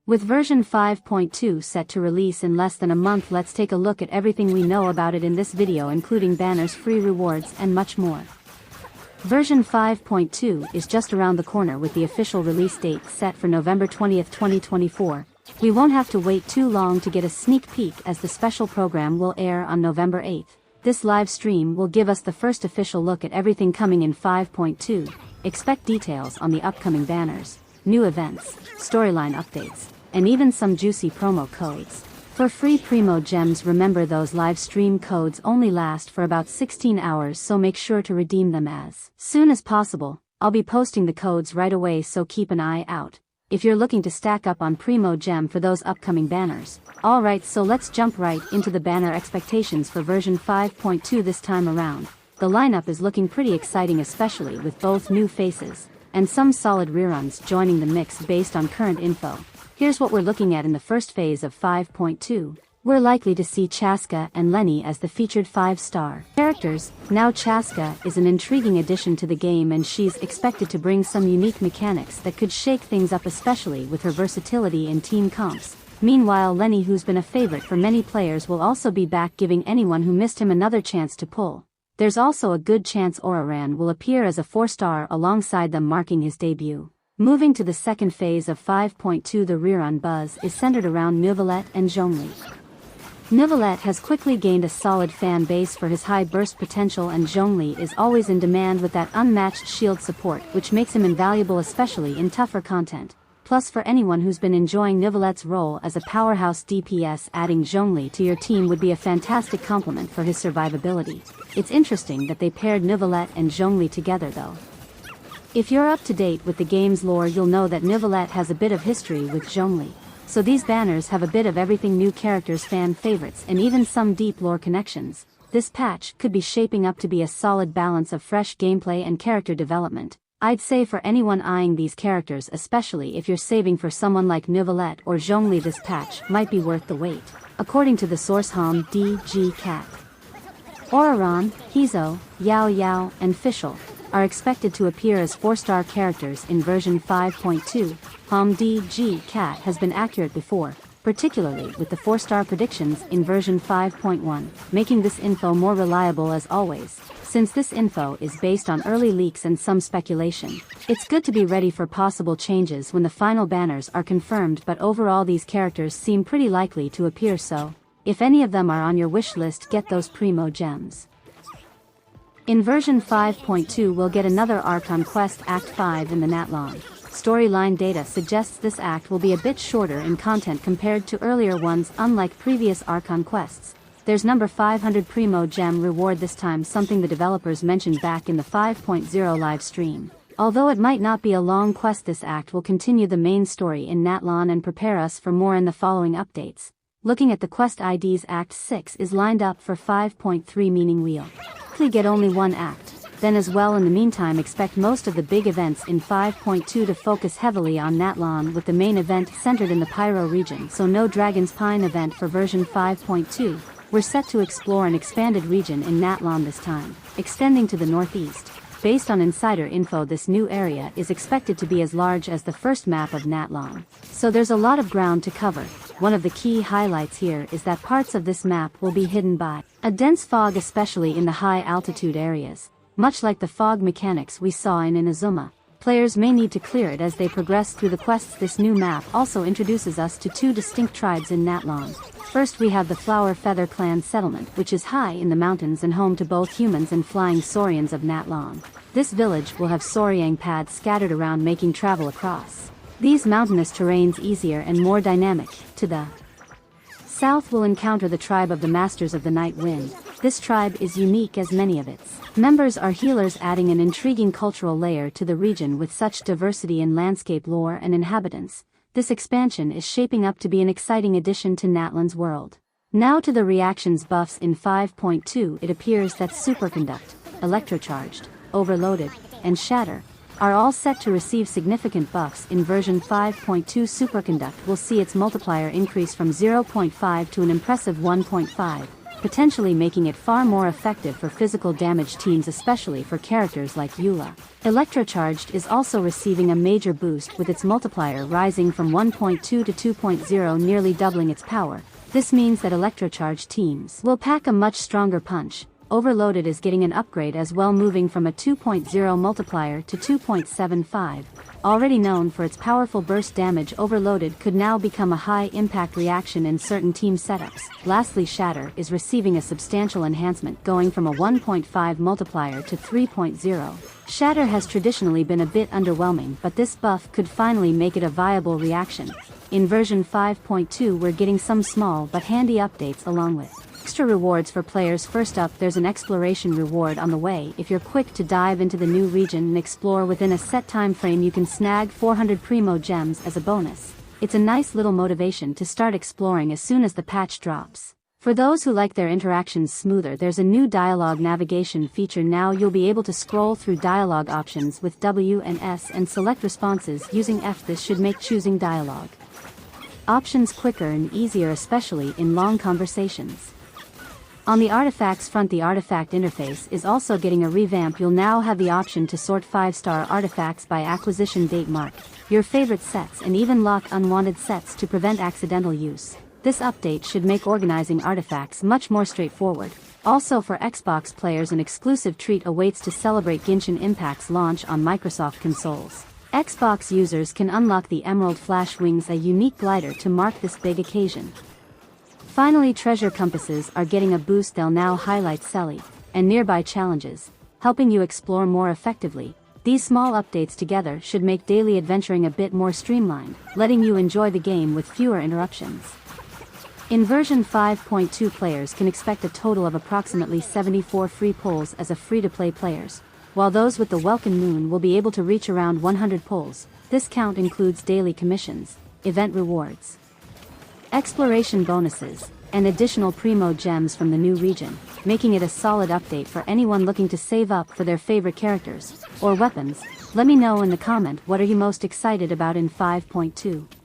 With version 5.2 set to release in less than a month, let's take a look at everything we know about it in this video, including banners, free rewards, and much more. Version 5.2 is just around the corner with the official release date set for November 20th, 2024. We won't have to wait too long to get a sneak peek, as the special program will air on November 8th. This live stream will give us the first official look at everything coming in 5.2. Expect details on the upcoming banners, new events, storyline updates, and even some juicy promo codes. For free Primogems, remember those live stream codes only last for about 16 hours, so make sure to redeem them as soon as possible. I'll be posting the codes right away, so keep an eye out if you're looking to stack up on Primogem for those upcoming banners. Alright, so let's jump right into the banner expectations for version 5.2 this time around. The lineup is looking pretty exciting, especially with both new faces and some solid reruns joining the mix based on current info. Here's what we're looking at in the first phase of 5.2. We're likely to see Chaska and Lenny as the featured 5-star characters. Now Chaska is an intriguing addition to the game, and she's expected to bring some unique mechanics that could shake things up, especially with her versatility in team comps. Meanwhile, Lenny, who's been a favorite for many players, will also be back, giving anyone who missed him another chance to pull. There's also a good chance Oraran will appear as a 4-star alongside them, marking his debut. Moving to the second phase of 5.2, the rerun buzz is centered around Neuvillette and Zhongli. Neuvillette has quickly gained a solid fan base for his high burst potential, and Zhongli is always in demand with that unmatched shield support, which makes him invaluable especially in tougher content. Plus, for anyone who's been enjoying Neuvillette's role as a powerhouse DPS, adding Zhongli to your team would be a fantastic complement for his survivability. It's interesting that they paired Neuvillette and Zhongli together though. If you're up to date with the game's lore, you'll know that Neuvillette has a bit of history with Zhongli. So these banners have a bit of everything: new characters, fan favorites, and even some deep lore connections. This patch could be shaping up to be a solid balance of fresh gameplay and character development. I'd say for anyone eyeing these characters, especially if you're saving for someone like Neuvillette or Zhongli, this patch might be worth the wait. According to the source Hom DG Cat, Oraran, Hizo, Yao Yao, and Fischl are expected to appear as 4-star characters in version 5.2. Hom DG Cat has been accurate before, particularly with the 4-star predictions in version 5.1, making this info more reliable as always. Since this info is based on early leaks and some speculation, it's good to be ready for possible changes when the final banners are confirmed, but overall these characters seem pretty likely to appear, so if any of them are on your wish list, get those Primogems. In version 5.2, we'll get another Archon quest, Act 5 in the Natlan. Storyline data suggests this act will be a bit shorter in content compared to earlier ones. Unlike previous Archon quests, there's number 500 Primogem reward this time, something the developers mentioned back in the 5.0 live stream. Although it might not be a long quest, this act will continue the main story in Natlan and prepare us for more in the following updates. Looking at the quest IDs, Act 6 is lined up for 5.3, meaning we'll get only one act. Then as well, in the meantime, expect most of the big events in 5.2 to focus heavily on Natlan, with the main event centered in the Pyro region, so no Dragon's Pine event for version 5.2. We're set to explore an expanded region in Natlan this time, extending to the northeast. Based on insider info, this new area is expected to be as large as the first map of Natlan. So there's a lot of ground to cover. One of the key highlights here is that parts of this map will be hidden by a dense fog, especially in the high altitude areas. Much like the fog mechanics we saw in Inazuma, players may need to clear it as they progress through the quests. This new map also introduces us to two distinct tribes in Natlan. First, we have the Flower Feather Clan settlement, which is high in the mountains and home to both humans and flying Saurians of Natlan. This village will have Sauriang pads scattered around, making travel across these mountainous terrains easier and more dynamic. To the south, we'll encounter the tribe of the Masters of the Night Wind. This tribe is unique as many of its members are healers, adding an intriguing cultural layer to the region. With such diversity in landscape, lore, and inhabitants, this expansion is shaping up to be an exciting addition to Natlan's world. Now to the reactions buffs in 5.2. It appears that Superconduct, Electrocharged, Overloaded, and Shatter are all set to receive significant buffs in version 5.2. Superconduct will see its multiplier increase from 0.5 to an impressive 1.5. potentially making it far more effective for physical damage teams, especially for characters like Eula. Electrocharged is also receiving a major boost with its multiplier rising from 1.2 to 2.0, nearly doubling its power. This means that electrocharged teams will pack a much stronger punch. Overloaded is getting an upgrade as well, moving from a 2.0 multiplier to 2.75. Already known for its powerful burst damage, Overloaded could now become a high-impact reaction in certain team setups. Lastly, Shatter is receiving a substantial enhancement, going from a 1.5 multiplier to 3.0. Shatter has traditionally been a bit underwhelming, but this buff could finally make it a viable reaction. In version 5.2 we're getting some small but handy updates along with extra rewards for players. First up, there's an exploration reward on the way. If you're quick to dive into the new region and explore within a set time frame, you can snag 400 Primogems as a bonus. It's a nice little motivation to start exploring as soon as the patch drops. For those who like their interactions smoother, there's a new dialogue navigation feature now. You'll be able to scroll through dialogue options with W and S and select responses using F. This should make choosing dialogue options quicker and easier, especially in long conversations. On the artifacts front, the artifact interface is also getting a revamp. You'll now have the option to sort 5-star artifacts by acquisition date, mark your favorite sets, and even lock unwanted sets to prevent accidental use. This update should make organizing artifacts much more straightforward. Also, for Xbox players, an exclusive treat awaits to celebrate Genshin Impact's launch on Microsoft consoles. Xbox users can unlock the Emerald Flash Wings, a unique glider, to mark this big occasion. Finally, treasure compasses are getting a boost. They'll now highlight Selly and nearby challenges, helping you explore more effectively. These small updates together should make daily adventuring a bit more streamlined, letting you enjoy the game with fewer interruptions. In version 5.2, players can expect a total of approximately 74 free pulls as a free-to-play players, while those with the Welcome Moon will be able to reach around 100 pulls. This count includes daily commissions, event rewards, exploration bonuses, and additional Primogems from the new region, making it a solid update for anyone looking to save up for their favorite characters or weapons. Let me know in the comment, what are you most excited about in 5.2?